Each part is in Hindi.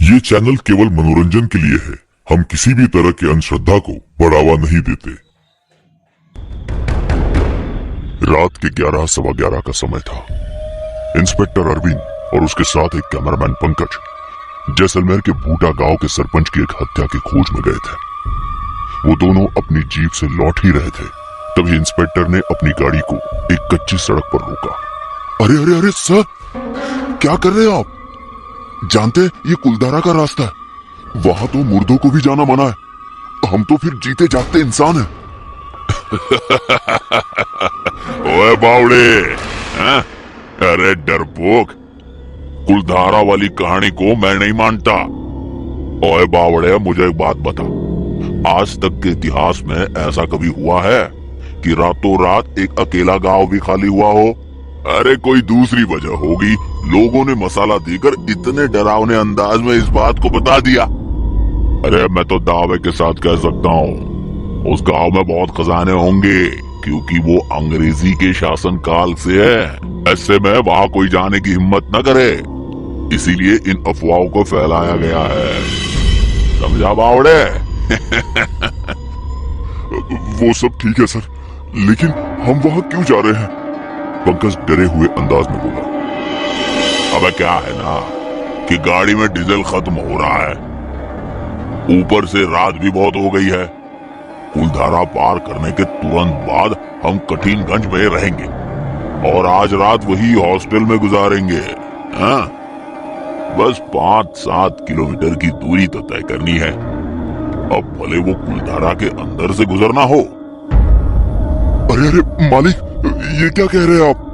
ये चैनल केवल मनोरंजन के लिए है। हम किसी भी तरह की अंधश्रद्धा को बढ़ावा नहीं देते। रात के 11:15 का समय था। इंस्पेक्टर अरविंद और उसके साथ एक कैमरामैन पंकज जैसलमेर के बूटा गांव के सरपंच की एक हत्या की खोज में गए थे। वो दोनों अपनी जीप से लौट ही रहे थे, तभी इंस्पेक्टर ने अपनी गाड़ी को एक कच्ची सड़क पर रोका। अरे अरे अरे सर, क्या कर रहे हैं आप? जानते हैं ये कुलधारा का रास्ता है, वहां तो मुर्दों को भी जाना मना है। हम तो फिर जीते जागते इंसान हैं। ओए बावड़े, अरे डरपोक, कुलधारा वाली कहानी को मैं नहीं मानता। ओए बावड़े, मुझे एक बात बता, आज तक के इतिहास में ऐसा कभी हुआ है कि रातों रात एक अकेला गांव भी खाली हुआ हो? अरे कोई दूसरी वजह होगी, लोगों ने मसाला देकर इतने डरावने अंदाज में इस बात को बता दिया। अरे मैं तो दावे के साथ कह सकता हूँ उस गांव में बहुत खजाने होंगे, क्योंकि वो अंग्रेजी के शासन काल से है। ऐसे में वहाँ कोई जाने की हिम्मत न करे, इसीलिए इन अफवाहों को फैलाया गया है। समझा बावड़े? वो सब ठीक है सर, लेकिन हम वहां क्यों जा रहे हैं? पंकज डरे हुए अंदाज में बोला। अबे क्या है ना कि गाड़ी में डीजल खत्म हो रहा है, ऊपर से रात भी बहुत हो गई है। कुलधारा पार करने के तुरंत बाद हम कठिनगंज में रहेंगे और आज रात वही हॉस्टल में गुजारेंगे। हाँ, बस 5-7 किलोमीटर की दूरी तो तय करनी है। अब भले वो कुलधारा के अंदर से गुजरना हो। अरे अरे मालिक, ये क्या कह रहे हैं आप?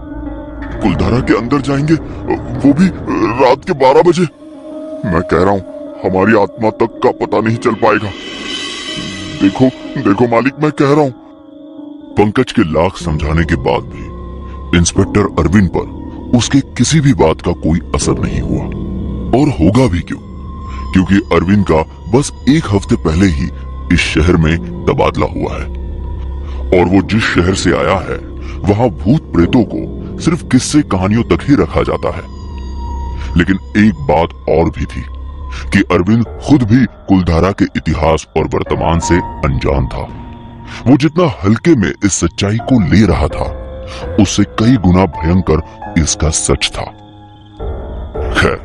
कुलधारा के अंदर जाएंगे, वो भी रात के 12 बजे? मैं कह रहा हूँ हमारी आत्मा तक का पता नहीं चल पाएगा। देखो देखो मालिक, मैं कह रहा हूँ। पंकज के लाख समझाने के बाद भी इंस्पेक्टर अरविंद पर उसके किसी भी बात का कोई असर नहीं हुआ, और होगा भी क्यों, क्योंकि अरविंद का बस 1 हफ्ते पहले ही इस शहर में तबादला हुआ है, और वो जिस शहर से आया है वहां भूत प्रेतों को सिर्फ किस्से कहानियों तक ही रखा जाता है। लेकिन एक बात और भी थी कि अरविंद खुद भी कुलधारा के इतिहास और वर्तमान से अनजान था। वो जितना हल्के में इस सच्चाई को ले रहा था, उससे कई गुना भयंकर इसका सच था। खैर,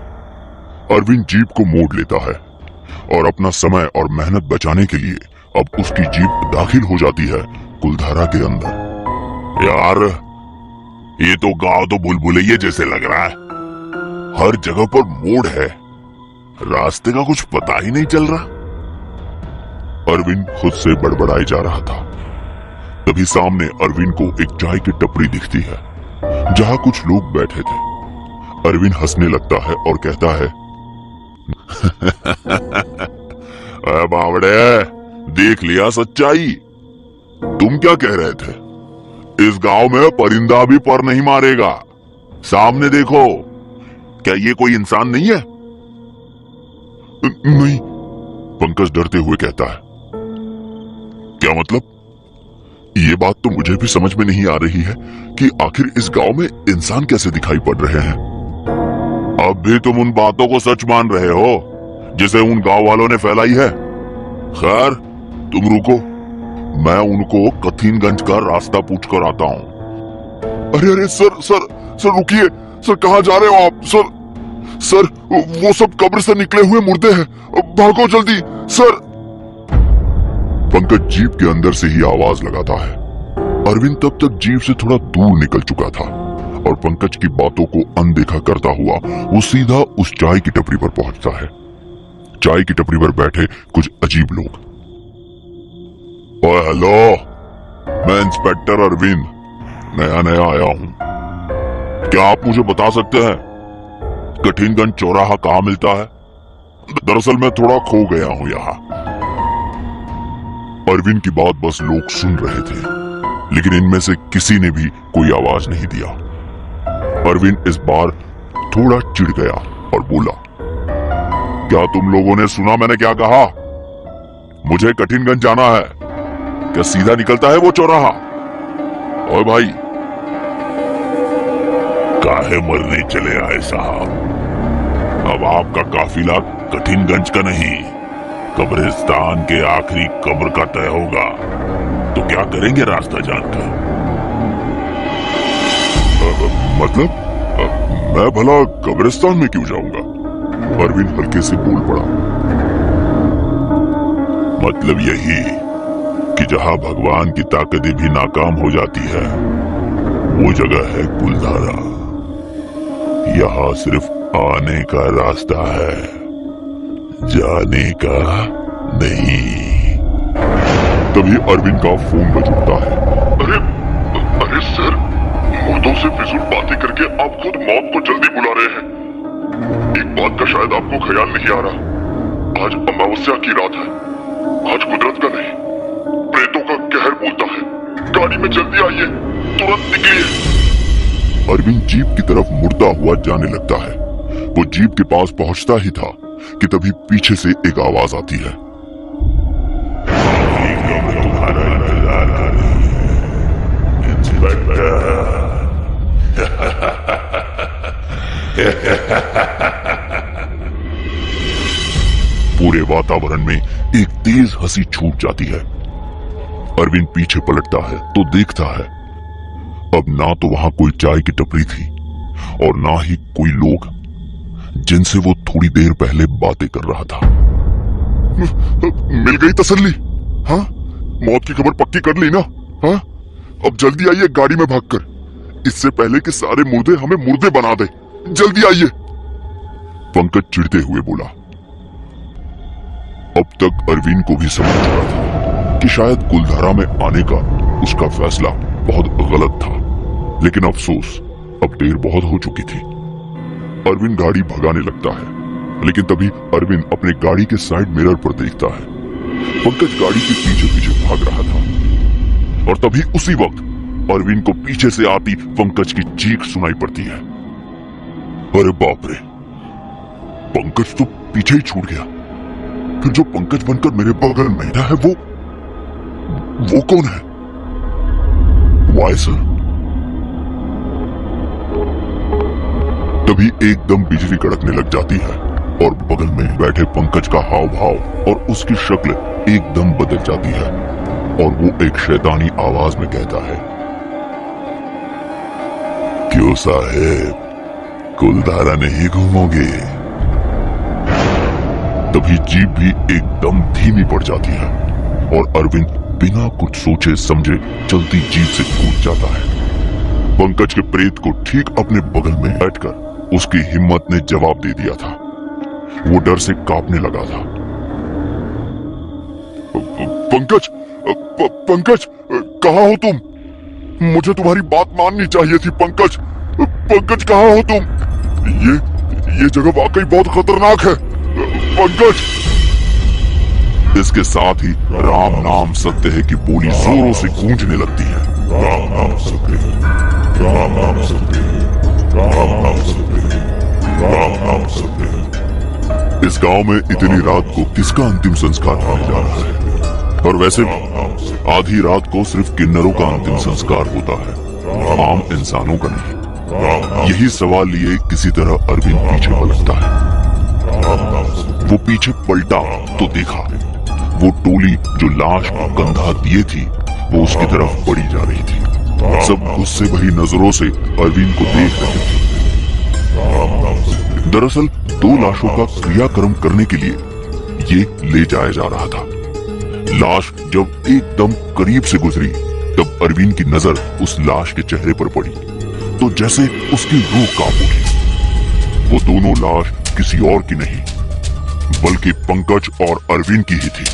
अरविंद जीप को मोड़ लेता है और अपना समय और मेहनत बचाने के लिए अब उसकी जीप दाखिल हो जाती है कुलधारा के अंदर। यार, ये तो गांव तो भूल-भुलैया जैसे लग रहा है। हर जगह पर मोड़ है, रास्ते का कुछ पता ही नहीं चल रहा। अरविंद खुद से बड़बड़ाए जा रहा था। तभी सामने अरविंद को एक चाय की टपरी दिखती है, जहां कुछ लोग बैठे थे। अरविंद हंसने लगता है और कहता है, बावड़े, देख लिया सच्चाई? तुम क्या कह रहे थे? इस गांव में परिंदा भी पर नहीं मारेगा। सामने देखो, क्या ये कोई इंसान नहीं है? नहीं, पंकज डरते हुए कहता है। क्या मतलब? ये बात तो मुझे भी समझ में नहीं आ रही है कि आखिर इस गांव में इंसान कैसे दिखाई पड़ रहे हैं। अब भी तुम उन बातों को सच मान रहे हो जिसे उन गांव वालों ने फैलाई है। खैर, तुम रुको, मैं उनको कठिनगंज का रास्ता पूछ कर आता हूँ। अरे अरे सर सर सर रुकिए सर, कहाँ जा रहे हो आप? सर सर, वो सब कब्र से निकले हुए मुर्दे हैं, भागो जल्दी सर। पंकज जीप के अंदर से ही आवाज लगाता है। अरविंद तब तक जीप से थोड़ा दूर निकल चुका था और पंकज की बातों को अनदेखा करता हुआ वो सीधा उस चाय की टपरी पर पहुंचता है। चाय की टपरी पर बैठे कुछ अजीब लोग। ओए हेलो, मैं इंस्पेक्टर अरविंद नया नया आया हूँ। क्या आप मुझे बता सकते हैं कठिनगंज चौराहा कहाँ मिलता है? दरअसल मैं थोड़ा खो गया हूँ यहाँ। अरविंद की बात बस लोग सुन रहे थे, लेकिन इनमें से किसी ने भी कोई आवाज नहीं दिया। अरविंद इस बार थोड़ा चिढ़ गया और बोला, क्या तुम लोगों ने सुना मैंने क्या कहा? मुझे कठिनगंज जाना है। क्या सीधा निकलता है वो चौराहा? ओए भाई, काहे मरने चले आए साहब? अब आपका काफिला कठिनगंज का नहीं, कब्रिस्तान के आखिरी कब्र का तय होगा। तो क्या करेंगे रास्ता जानकर? मतलब मैं भला कब्रिस्तान में क्यों जाऊंगा? अरविंद हल्के से बोल पड़ा। मतलब यही कि जहां भगवान की ताकतें भी नाकाम हो जाती है, वो जगह है कुलधारा। यहाँ सिर्फ आने का रास्ता है, जाने का नहीं। तभी अरविंद का फोन बज उठता है। अरे अरे सर, मुर्दों से फिजूल बातें करके आप खुद मौत को जल्दी बुला रहे हैं। एक बात का शायद आपको ख्याल नहीं आ रहा, आज अमावस्या की रात है। आज कुदरत का नहीं, प्रेतों का कहर बोलता है। गाड़ी में जल्दी आइए, तुरंत निकलिए। अरविंद जीप की तरफ मुड़ता हुआ जाने लगता है। वो जीप के पास पहुंचता ही था कि तभी पीछे से एक आवाज आती है। तुम्हारा इंतजार कर रही है, इंस्पेक्टर। पूरे वातावरण में एक तेज हंसी छूट जाती है। अरविंद पीछे पलटता है तो देखता है अब ना तो वहां कोई चाय की टपरी थी और ना ही कोई लोग जिनसे वो थोड़ी देर पहले बातें कर रहा था। मिल गई तसल्ली? हाँ, मौत की खबर पक्की कर ली ना? हाँ, अब जल्दी आइए गाड़ी में भागकर, इससे पहले कि सारे मुर्दे हमें मुर्दे बना दे। जल्दी आइए। पंकज चिढ़ते हुए बोला। अब तक अरविंद को भी समझ चुका था कि शायद कुलधारा में आने का उसका फैसला बहुत गलत था, लेकिन अफसोस अब देर बहुत हो चुकी थी। अरविंद गाड़ी भगाने लगता है, लेकिन तभी अरविंद अपने गाड़ी के साइड मिरर पर देखता है पंकज गाड़ी के पीछे पीछे भाग रहा था। और तभी उसी वक्त अरविंद को पीछे से आती पंकज की चीख सुनाई पड़ती है। अरे बाप रे, पंकज तो पीछे ही छूट गया। फिर जो पंकज बनकर मेरे बगल में बैठा है वो कौन है? Why sir? तभी एकदम बिजली कड़कने लग जाती है और बगल में बैठे पंकज का हाव भाव और उसकी शक्ल एकदम बदल जाती है और वो एक शैतानी आवाज में कहता है, क्यों साहेब, कुलधारा नहीं घूमोगे? तभी जीप भी एकदम धीमी पड़ जाती है और अरविंद बिना कुछ सोचे समझे चलती जीप से कूद जाता है। पंकज के प्रेत को ठीक अपने बगल में बैठकर उसकी हिम्मत ने जवाब दे दिया था। वो डर से कांपने लगा था। पंकज, पंकज, कहाँ हो तुम? मुझे तुम्हारी बात माननी चाहिए थी। पंकज, पंकज कहाँ हो तुम? ये जगह वाकई बहुत खतरनाक है। पंकज। इसके साथ ही राम नाम सत्य है की बोली जोरों से गूंजने लगती है। राम नाम सत्य है, राम नाम सत्य है, राम नाम सत्य है, राम नाम सत्य है। इस गांव में इतनी रात को किसका अंतिम संस्कार होने जा रहा है? और वैसे भी आधी रात को सिर्फ किन्नरों का अंतिम संस्कार होता है, आम इंसानों का नहीं। यही सवाल लिए किसी तरह अरविंद पीछे पलटता है। वो पीछे पलटा तो देखा वो टोली जो लाश को कंधा दिए थी वो उसकी तरफ बढ़ी जा रही थी। सब गुस्से भरी नजरों से अरविंद को देख रहे थे। दरअसल 2 लाशों का क्रियाक्रम करने के लिए ये ले जाया जा रहा था। लाश जब एकदम करीब से गुजरी तब अरविंद की नजर उस लाश के चेहरे पर पड़ी तो जैसे उसकी रूह कांप उठी। वो दोनों लाश किसी और की नहीं बल्कि पंकज और अरविंद की ही थी।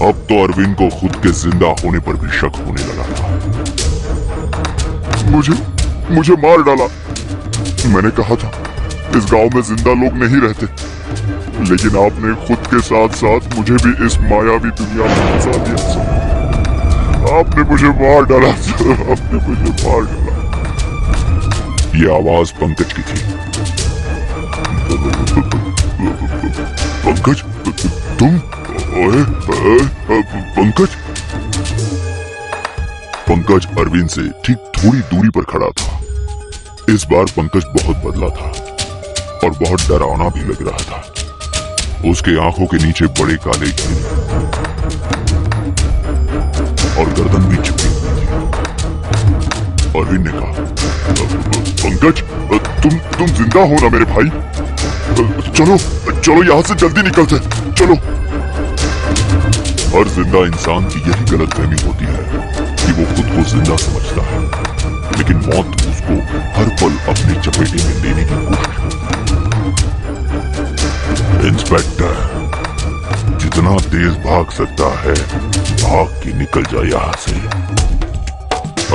अब तो अरविंद को खुद के जिंदा होने पर भी शक होने लगा था। मुझे मार डाला। मैंने कहा था इस गांव में जिंदा लोग नहीं रहते, लेकिन आपने खुद के साथ साथ मुझे भी इस मायावी दुनिया में फंसा दिया। आपने मुझे मार डाला। आपने मुझे मार डाला। ये आवाज पंकज की थी। पंकज, तुम? पंकज? पंकज अरविंद से ठीक थोड़ी दूरी पर खड़ा था। इस बार पंकज बहुत बदला था। और बहुत डरावना भी लग रहा था। उसके आंखों के नीचे बड़े काले घेरे और गर्दन भी झुकी हुई थी। अरविंद ने कहा, पंकज, तुम जिंदा हो ना मेरे भाई? चलो चलो यहाँ से जल्दी निकलते, चलो। हर जिंदा इंसान की यही गलतफहमी होती है कि वो खुद को जिंदा समझता है, लेकिन मौत उसको हर पल अपनी चपेटे में लेने की कोशिश करती है। इंस्पेक्टर, जितना तेज भाग सकता है भाग के निकल जाए यहाँ से।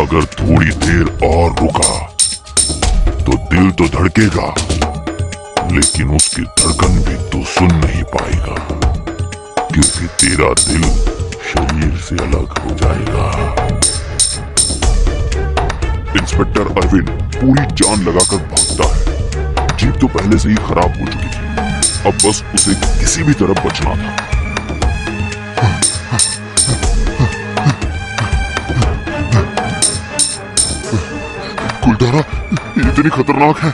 अगर थोड़ी देर और रुका तो दिल तो धड़केगा, लेकिन उसकी धड़कन भी तो सुन नहीं पाएगा, क्योंकि तेरा दिल शरीर से अलग हो जाएगा। इंस्पेक्टर अरविंद पूरी जान लगाकर भागता है। जीप तो पहले से ही खराब हो चुकी थी, अब बस उसे किसी भी तरफ बचना था। गुलदारा इतनी खतरनाक है,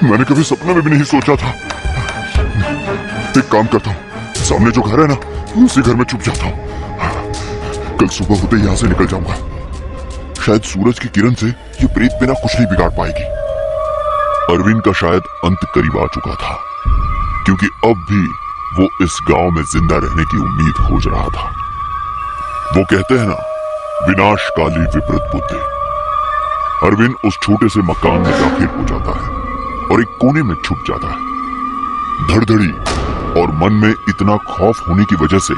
मैंने कभी सपने में भी नहीं सोचा था। एक काम करता हूँ, सामने जो घर है ना, उसी घर में छुप जाता हूँ। कल सुबह होते यहाँ से निकल जाऊंगा। शायद सूरज की किरण से ये प्रेत बिना कुछ नहीं बिगाड़ पाएगी। अरविंद का शायद अंत करीब आ चुका था, क्योंकि अब भी वो इस गांव में जिंदा रहने की उम्मीद खोज रहा था। वो कहते हैं ना, विनाश काली विपरीत बुद्धि। अरविंद उस छोटे से मकान में दाखिल हो जाता है और एक कोने में छुप जाता है। धड़धड़ी और मन में इतना खौफ होने की वजह से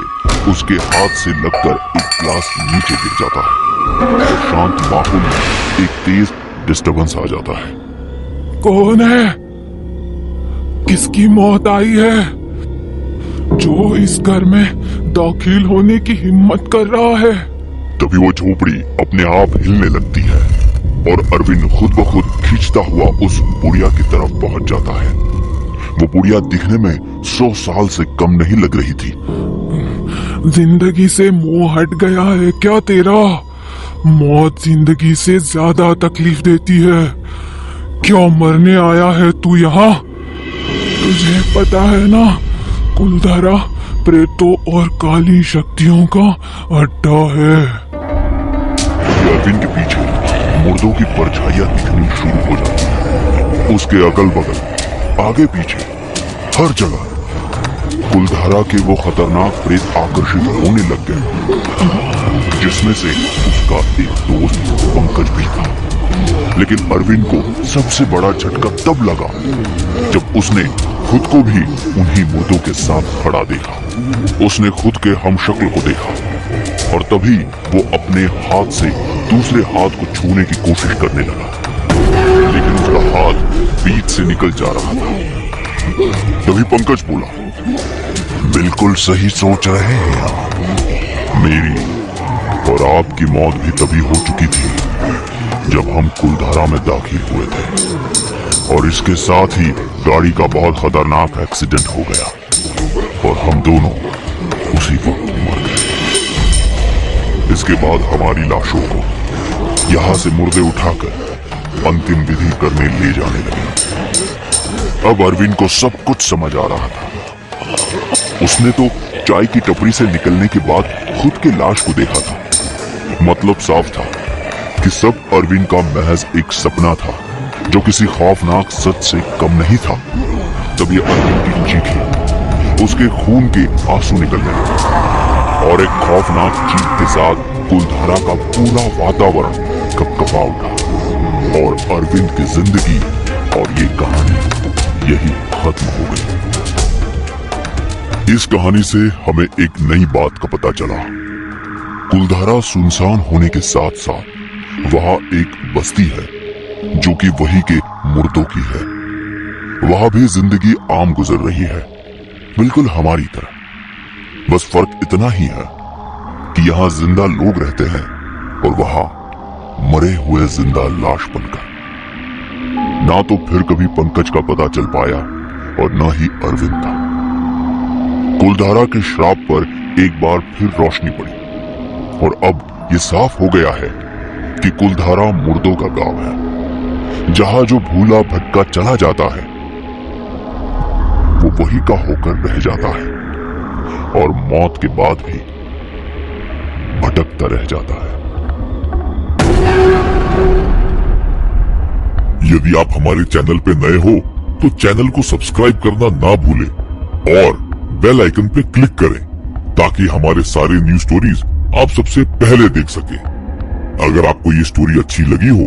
उसके हाथ से लगकर एक ग्लास नीचे गिर जाता है और शांत माहौल में एक तेज डिस्टरबेंस आ जाता है। कौन है? किसकी मौत आई है जो इस घर में दाखिल होने की हिम्मत कर रहा है? तभी वो झोपड़ी अपने आप हिलने लगती है और अरविंद खुद ब खुद खींचता हुआ उस बुढ़िया की तरफ पहुंच जाता है। वो बुढ़िया दिखने में 100 साल से कम नहीं लग रही थी। जिंदगी से मुंह हट गया है क्या तेरा? मौत जिंदगी से ज्यादा तकलीफ देती है। क्यों मरने आया है तू यहाँ? तुझे पता है ना, कुलधारा प्रेतों और काली शक्तियों का अड्डा है। अरविंद के पीछे मुर्दों की परछाइयां दिखनी शुरू हो जाती है। उसके अगल बगल, आगे पीछे, हर जगह कुलधारा के वो खतरनाक प्रेत आकर्षित होने लग गए, जिसमें से उसका एक दोस्त पंकज भी था। लेकिन अरविंद को सबसे बड़ा झटका तब लगा जब उसने खुद को भी उन्हीं मुर्दों के साथ खड़ा देखा। उसने खुद के हमशक्ल को देखा और तभी वो अपने हाथ से दूसरे हाथ को छूने की कोशिश करने लगा, लेकिन उसका हाथ बीच से निकल जा रहा था। तभी पंकज बोला, बिल्कुल सही सोच रहे हैं आप। मेरी और आपकी मौत भी तभी हो चुकी थी जब हम कुलधारा में दाखिल हुए थे, और इसके साथ ही गाड़ी का बहुत खतरनाक एक्सीडेंट हो गया और हम दोनों उसी वक्त मर गए। इसके बाद हमारी लाशों को यहाँ से मुर्दे उठाकर अंतिम विधि करने ले जाने लगे। अब अरविंद को सब कुछ समझ आ रहा था। उसने तो चाय की टपरी से निकलने के बाद खुद की लाश को देखा था। मतलब साफ था कि सब अरविंद का महज एक सपना था, जो किसी खौफनाक सच से कम नहीं था। तभी अरविंद की चीखें, उसके खून के आंसू निकलने लगे और एक खौफनाक चीख के साथ कुलधारा का पूरा वातावरण कपकपा उठा और अरविंद की जिंदगी और ये कहानी यही खत्म हो गई। इस कहानी से हमें एक नई बात का पता चला। कुलधारा सुनसान होने के साथ साथ वहां एक बस्ती है जो कि वही के मुर्दों की है। वहां भी जिंदगी आम गुजर रही है, बिल्कुल हमारी तरह। बस फर्क इतना ही है कि यहाँ जिंदा लोग रहते हैं और वहां मरे हुए जिंदा लाश बनकर। ना तो फिर कभी पंकज का पता चल पाया और न ही अरविंद का। कुलधारा के श्राप पर एक बार फिर रोशनी पड़ी और अब ये साफ हो गया है कि कुलधारा मुर्दों का गांव है, जहां जो भूला भटका चला जाता है वही का होकर रह जाता है और मौत के बाद भी भटकता रह जाता है। यदि आप हमारे चैनल पे नए हो तो चैनल को सब्सक्राइब करना ना भूलें और बेल आइकन पे क्लिक करें ताकि हमारे सारे न्यू स्टोरीज आप सबसे पहले देख सकें। अगर आपको ये स्टोरी अच्छी लगी हो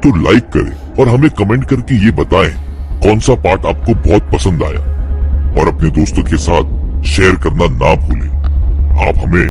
तो लाइक करें और हमें कमेंट करके ये बताएं कौन सा पार्ट आपको बहुत पसंद आया और अपने दोस्तों के साथ शेयर करना ना भूलें। आप हमें